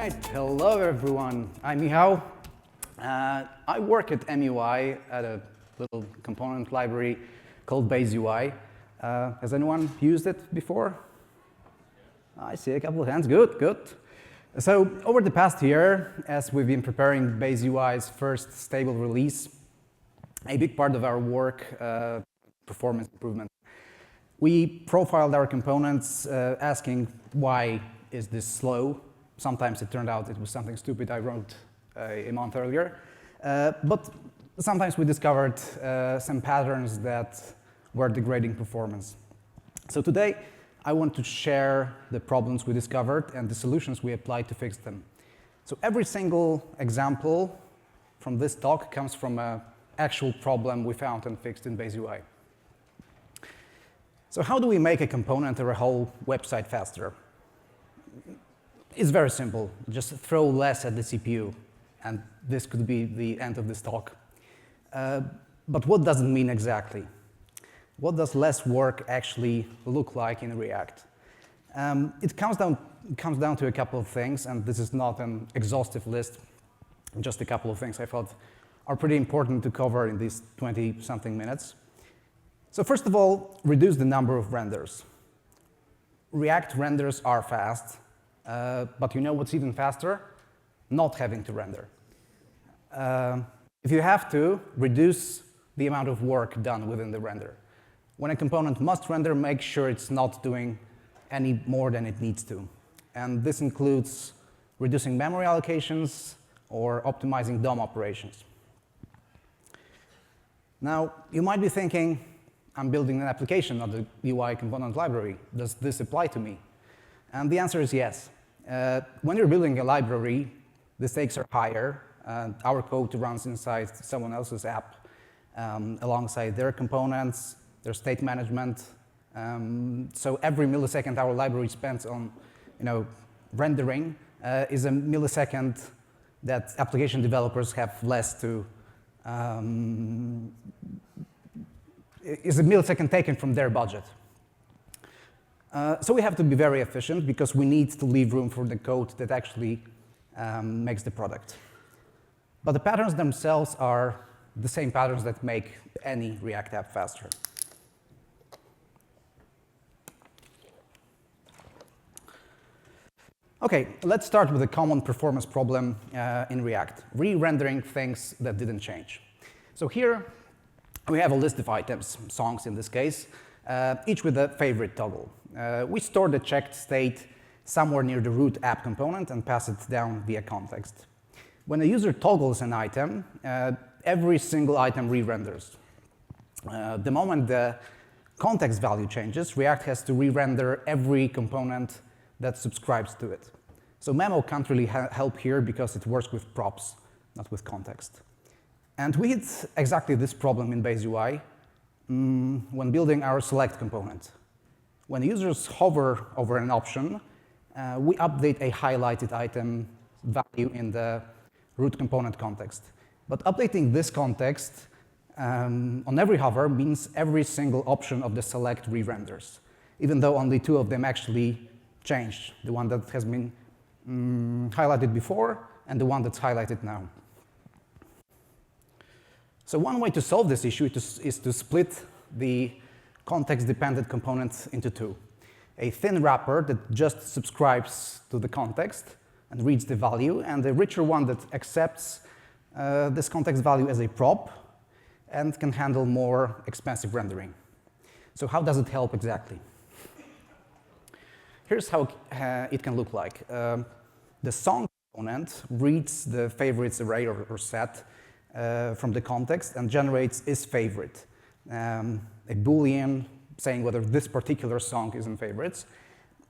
right, hello everyone. I'm Michał. I work at MUI at a little component library called BaseUI. Has anyone used it before? I see a couple of hands. Good, good. So over the past year, as we've been preparing BaseUI's first stable release, a big part of our work, performance improvement, we profiled our components asking why is this slow. Sometimes it turned out it was something stupid I wrote a month earlier. But sometimes we discovered some patterns that were degrading performance. So today, I want to share the problems we discovered and the solutions we applied to fix them. So every single example from this talk comes from an actual problem we found and fixed in BaseUI. So how do we make a component or a whole website faster? It's very simple. Just throw less at the CPU, and this could be the end of this talk. But what does it mean exactly? What does less work actually look like in React? It comes down to a couple of things, and this is not an exhaustive list, just a couple of things I thought are pretty important to cover in these 20-something minutes. So first of all, reduce the number of renders. React renders are fast, but you know what's even faster? Not having to render. If you have to, reduce the amount of work done within the render. When a component must render, make sure it's not doing any more than it needs to. And this includes reducing memory allocations or optimizing DOM operations. Now, you might be thinking, I'm building an application, not a UI component library. Does this apply to me? And the answer is yes. When you're building a library, the stakes are higher. Our code runs inside someone else's app alongside their components, their state management. So every millisecond our library spends on rendering is a millisecond that application developers have less to, is a millisecond taken from their budget. So we have to be very efficient because we need to leave room for the code that actually makes the product. But the patterns themselves are the same patterns that make any React app faster. OK, let's start with a common performance problem in React, re-rendering things that didn't change. So here we have a list of items, songs in this case, each with a favorite toggle. We store the checked state somewhere near the root app component and pass it down via context. When a user toggles an item, every single item re-renders. The moment the context value changes, React has to re-render every component that subscribes to it. So memo can't really help here because it works with props, not with context. And we hit exactly this problem in BaseUI when building our select component. When users hover over an option, we update a highlighted item value in the root component context. But updating this context on every hover means every single option of the select re-renders, even though only two of them actually changed, the one that has been highlighted before and the one that's highlighted now. So one way to solve this issue is to split the context-dependent component into two. A thin wrapper that just subscribes to the context and reads the value, and a richer one that accepts this context value as a prop and can handle more expensive rendering. So how does it help exactly? Here's how it can look like. The song component reads the favorites array or set from the context and generates isFavorite, a Boolean saying whether this particular song is in favorites.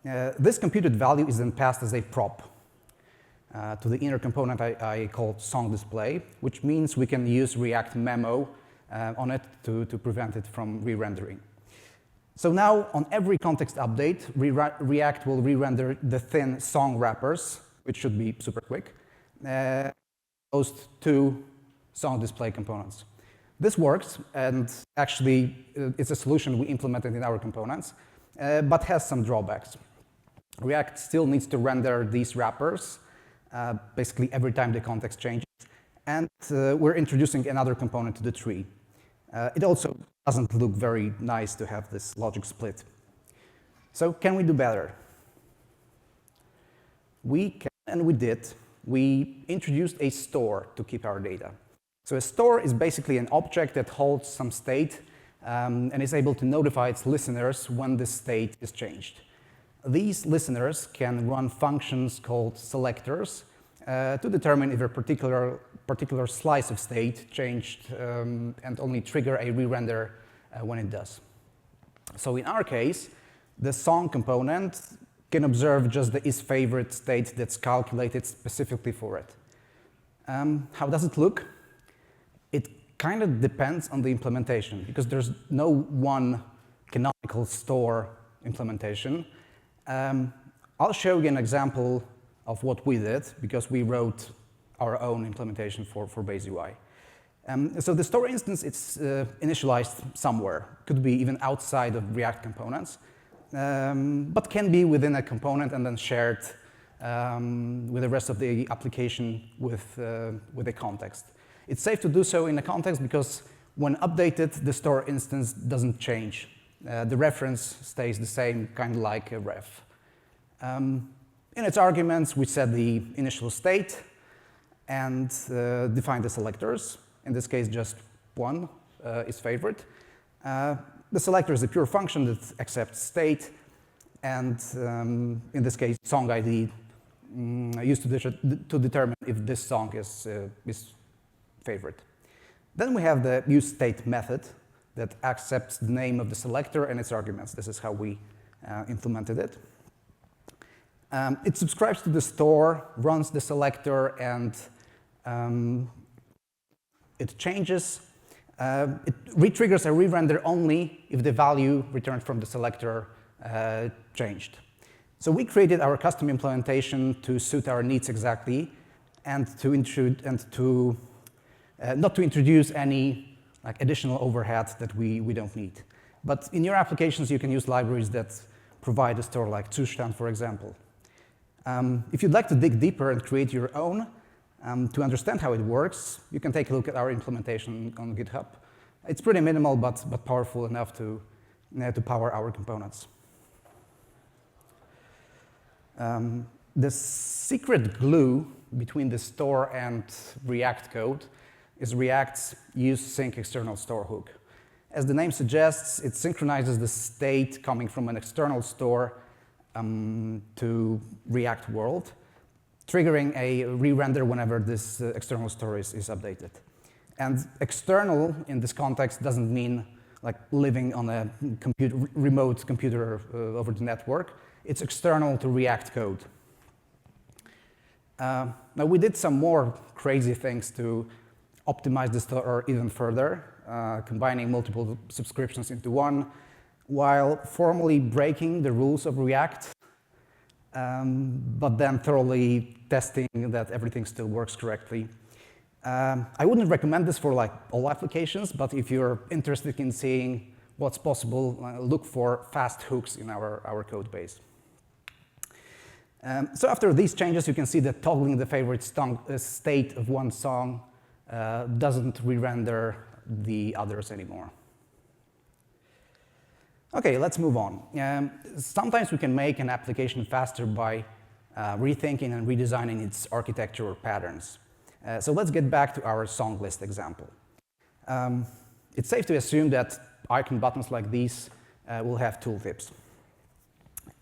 This computed value is then passed as a prop to the inner component I called songDisplay, which means we can use React memo on it to prevent it from re-rendering. So now, on every context update, React will re-render the thin song wrappers, which should be super quick, those two songDisplay components. This works, and actually, it's a solution we implemented in our components, but has some drawbacks. React still needs to render these wrappers basically every time the context changes. And we're introducing another component to the tree. It also doesn't look very nice to have this logic split. So can we do better? We can, and we did. We introduced a store to keep our data. So a store is basically an object that holds some state and is able to notify its listeners when the state is changed. These listeners can run functions called selectors to determine if a particular slice of state changed and only trigger a re-render when it does. So in our case, the song component can observe just the isFavorite state that's calculated specifically for it. How does it look? It kind of depends on the implementation, because there's no one canonical store implementation. I'll show you an example of what we did, because we wrote our own implementation for base UI. So the store instance, it's initialized somewhere. Could be even outside of React components, but can be within a component and then shared with the rest of the application with a context. It's safe to do so in a context because when updated, the store instance doesn't change. The reference stays the same, kind of like a ref. In its arguments, we set the initial state and define the selectors. In this case, just one is favorite. The selector is a pure function that accepts state, and in this case, song ID used to determine if this song is favorite. Then we have the useState method that accepts the name of the selector and its arguments. This is how we implemented it. It subscribes to the store, runs the selector, and it changes. It retriggers a re-render only if the value returned from the selector changed. So we created our custom implementation to suit our needs exactly, and to not to introduce any additional overhead that we don't need. But in your applications, you can use libraries that provide a store like Zustand, for example. If you'd like to dig deeper and create your own, to understand how it works, you can take a look at our implementation on GitHub. It's pretty minimal, but powerful enough to power our components. The secret glue between the store and React code is React's useSyncExternal store hook. As the name suggests, it synchronizes the state coming from an external store to React world, triggering a re-render whenever this external store is updated. And external in this context doesn't mean like living on a remote computer over the network. It's external to React code. Now we did some more crazy things to optimize the store even further, combining multiple subscriptions into one, while formally breaking the rules of React, but then thoroughly testing that everything still works correctly. I wouldn't recommend this for all applications, but if you're interested in seeing what's possible, look for fast hooks in our code base. So after these changes, you can see that toggling the favorite state of one song doesn't re-render the others anymore. Okay, let's move on. Sometimes we can make an application faster by rethinking and redesigning its architecture or patterns. So let's get back to our song list example. It's safe to assume that icon buttons like these will have tooltips.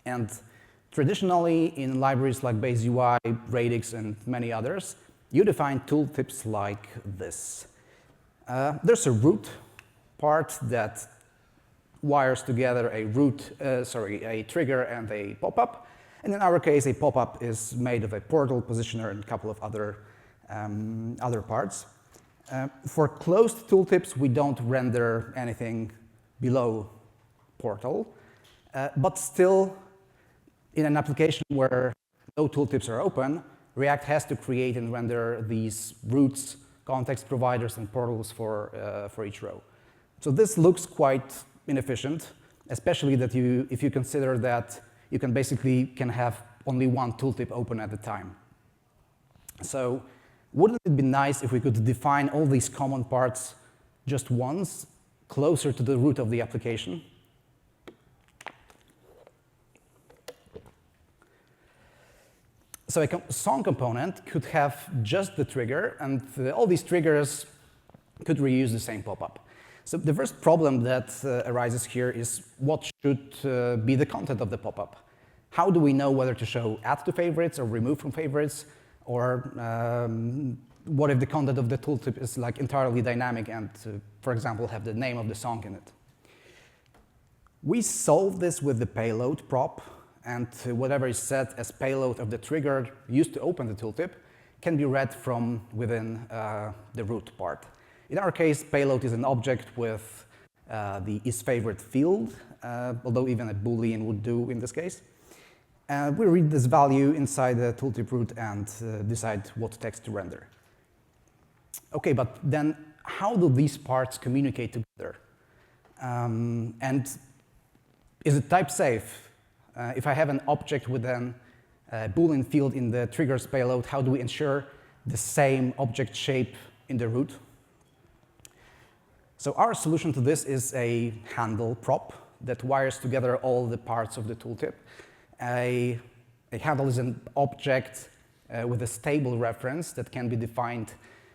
And traditionally, in libraries like Base UI, Radix, and many others, you define tooltips like this. There's a root part that wires together a trigger and a pop-up. And in our case, a pop-up is made of a portal, positioner, and a couple of other parts. For closed tooltips, we don't render anything below portal. But still, in an application where no tooltips are open, React has to create and render these roots, context providers, and portals for each row. So this looks quite inefficient, especially that if you consider that you can have only one tooltip open at a time. So wouldn't it be nice if we could define all these common parts just once, closer to the root of the application? So a song component could have just the trigger, and all these triggers could reuse the same pop-up. So the first problem that arises here is what should be the content of the pop-up? How do we know whether to show add to favorites or remove from favorites? Or what if the content of the tooltip is like entirely dynamic and, for example, have the name of the song in it? We solve this with the payload prop, and whatever is set as payload of the trigger used to open the tooltip can be read from within the root part. In our case, payload is an object with the isFavorite field, although even a Boolean would do in this case. We read this value inside the tooltip root and decide what text to render. Okay, but then how do these parts communicate together? And is it type safe? If I have an object with a Boolean field in the triggers payload, how do we ensure the same object shape in the root? So our solution to this is a handle prop that wires together all the parts of the tooltip. A handle is an object with a stable reference that can be defined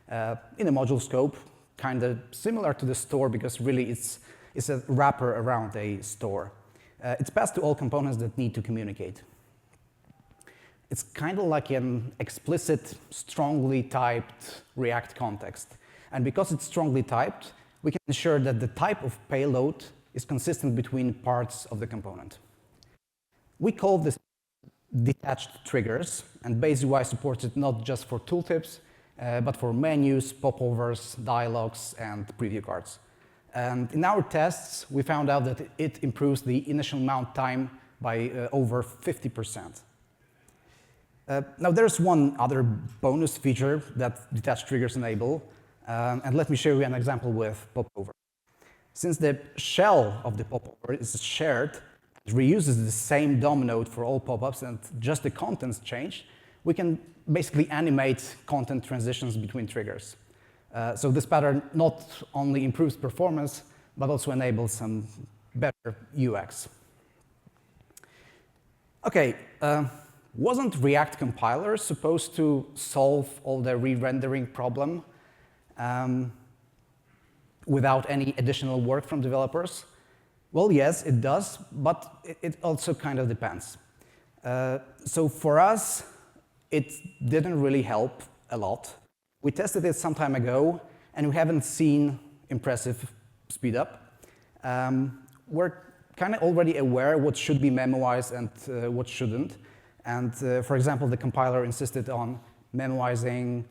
in a module scope, kind of similar to the store because really it's a wrapper around a store. It's passed to all components that need to communicate. It's kind of like an explicit, strongly typed React context. And because it's strongly typed, we can ensure that the type of payload is consistent between parts of the component. We call this detached triggers, and BaseUI supports it not just for tooltips, but for menus, popovers, dialogues, and preview cards. And in our tests, we found out that it improves the initial mount time by over 50%. Now, there's one other bonus feature that detached triggers enable, and let me show you an example with popover. Since the shell of the popover is shared, it reuses the same DOM node for all pop-ups, and just the contents change, we can basically animate content transitions between triggers. So this pattern not only improves performance, but also enables some better UX. Okay, wasn't React compiler supposed to solve all the re-rendering problem without any additional work from developers? Well, yes, it does, but it also kind of depends. So for us, it didn't really help a lot. We tested it some time ago, and we haven't seen impressive speed up. We're kind of already aware what should be memoized and what shouldn't. And for example, the compiler insisted on memoizing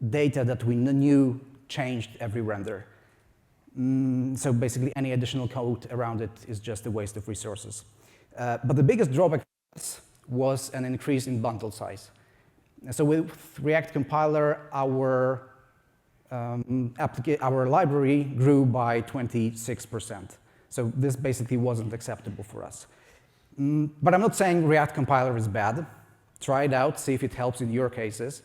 data that we knew changed every render. So basically, any additional code around it is just a waste of resources. But the biggest drawback was an increase in bundle size. So with React compiler, our library grew by 26%. So this basically wasn't acceptable for us. But I'm not saying React compiler is bad. Try it out, see if it helps in your cases.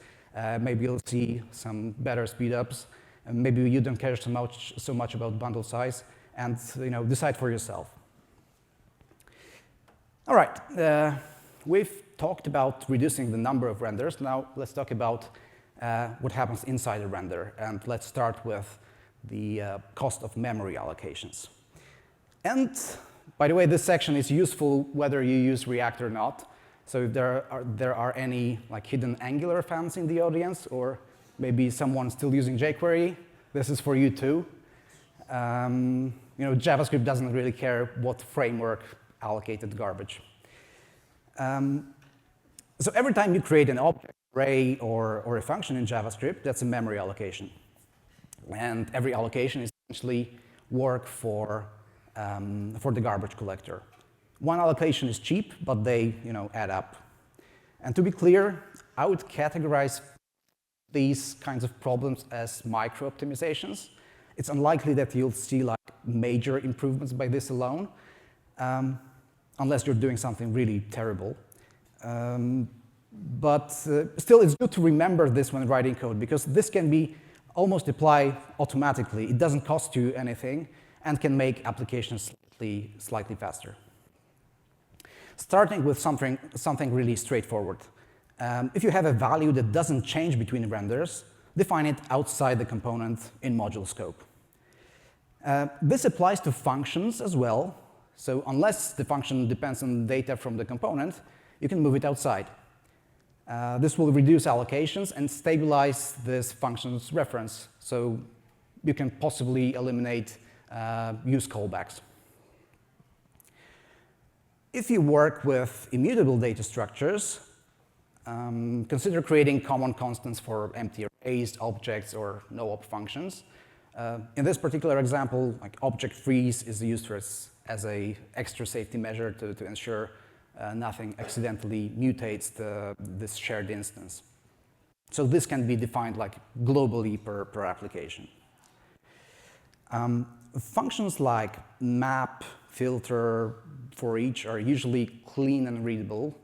Maybe you'll see some better speedups. Maybe you don't care so much about bundle size, and decide for yourself. All right, we've talked about reducing the number of renders. Now let's talk about what happens inside a render, and let's start with the cost of memory allocations. And by the way, this section is useful whether you use React or not. So if there are any hidden Angular fans in the audience, or maybe someone still using jQuery, this is for you too. JavaScript doesn't really care what framework allocated garbage. So every time you create an object, array, or a function in JavaScript, that's a memory allocation. And every allocation is essentially work for the garbage collector. One allocation is cheap, but they add up. And to be clear, I would categorize these kinds of problems as micro-optimizations. It's unlikely that you'll see major improvements by this alone, unless you're doing something really terrible. But still, it's good to remember this when writing code, because this can be almost applied automatically. It doesn't cost you anything and can make applications slightly faster. Starting with something really straightforward. If you have a value that doesn't change between renders, define it outside the component in module scope. This applies to functions as well. So unless the function depends on data from the component, you can move it outside. This will reduce allocations and stabilize this function's reference, so you can possibly eliminate use callbacks. If you work with immutable data structures, consider creating common constants for empty arrays, objects, or no-op functions. In this particular example, like object freeze is used as an extra safety measure to ensure nothing accidentally mutates this shared instance. So this can be defined like globally per application. Functions like map, filter, for each are usually clean and readable,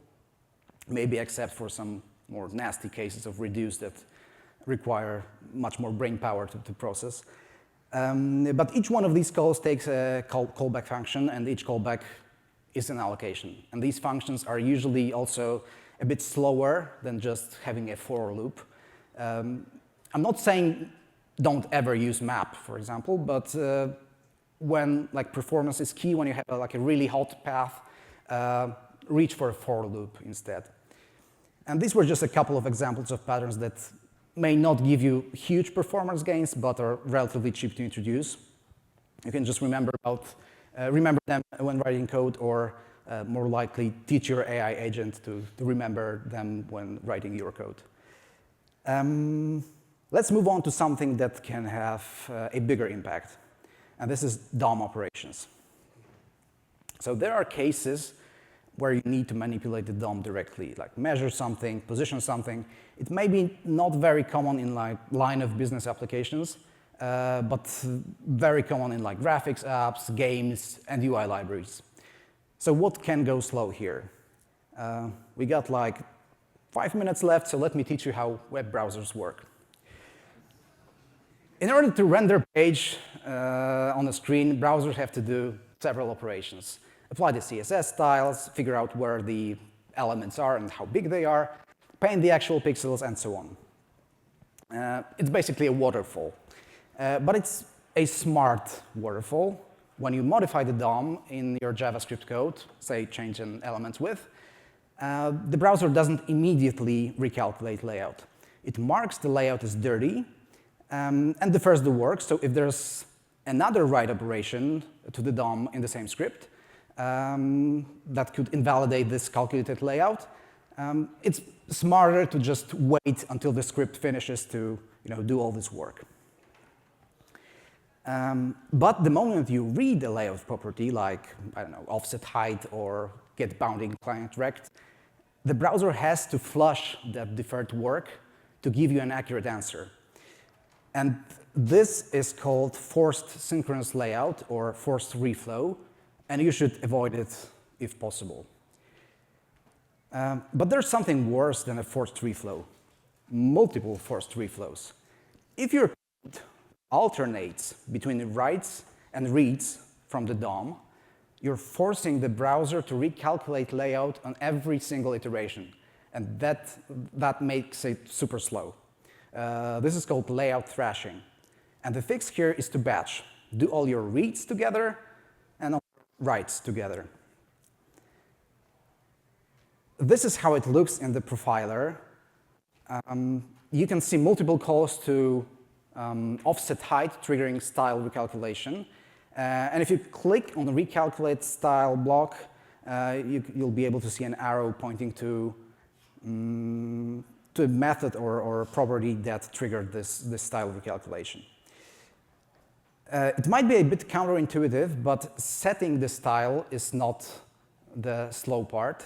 maybe except for some more nasty cases of reduce that require much more brain power to process. But each one of these calls takes a callback function, and each callback is an allocation. And these functions are usually also a bit slower than just having a for loop. I'm not saying don't ever use map, for example, but when like performance is key, when you have like a really hot path, reach for a for loop instead. And these were just a couple of examples of patterns that may not give you huge performance gains, but are relatively cheap to introduce. You can just remember them when writing code, or more likely teach your AI agent to remember them when writing your code. Let's move on to something that can have a bigger impact, and this is DOM operations. So there are cases where you need to manipulate the DOM directly, like measure something, position something. It may be not very common in like line of business applications, but very common in like graphics apps, games, and UI libraries. So what can go slow here? We got like 5 minutes left, so let me teach you how web browsers work. In order to render a page on the screen, browsers have to do several operations. Apply the CSS styles, figure out where the elements are and how big they are, paint the actual pixels, and so on. It's basically a waterfall. But it's a smart waterfall. When you modify the DOM in your JavaScript code, say change an element's width, the browser doesn't immediately recalculate layout. It marks the layout as dirty and defers the work. So if there's another write operation to the DOM in the same script that could invalidate this calculated layout, it's smarter to just wait until the script finishes to do all this work. But the moment you read the layout property, like, I don't know, offset height or get bounding client rect, the browser has to flush that deferred work to give you an accurate answer. And this is called forced synchronous layout or forced reflow, and you should avoid it if possible. But there's something worse than a forced reflow, multiple forced reflows. If your code alternates between the writes and reads from the DOM, you're forcing the browser to recalculate layout on every single iteration, and that makes it super slow. This is called layout thrashing. And the fix here is to batch. Do all your reads together and all your writes together. This is how it looks in the profiler. You can see multiple calls to offset height triggering style recalculation. And if you click on the recalculate style block, you'll be able to see an arrow pointing to a method or property that triggered this style recalculation. It might be a bit counterintuitive, but setting the style is not the slow part.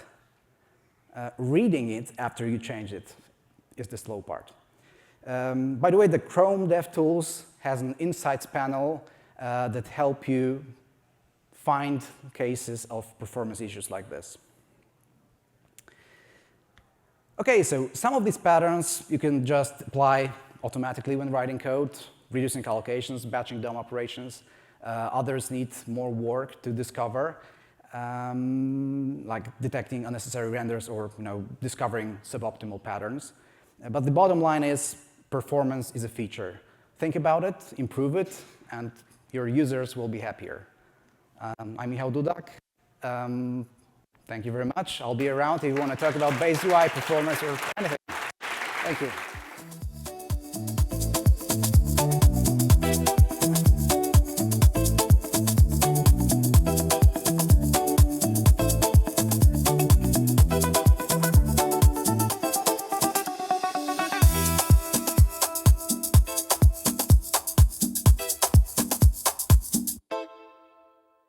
Reading it after you change it is the slow part. By the way, the Chrome DevTools has an insights panel that help you find cases of performance issues like this. Okay, so some of these patterns you can just apply automatically when writing code, reducing allocations, batching DOM operations. Others need more work to discover, like detecting unnecessary renders or discovering suboptimal patterns. But the bottom line is performance is a feature. Think about it, improve it, and your users will be happier. I'm Michał Dudak. Thank you very much. I'll be around if you want to talk about base UI, performance, or anything. Thank you.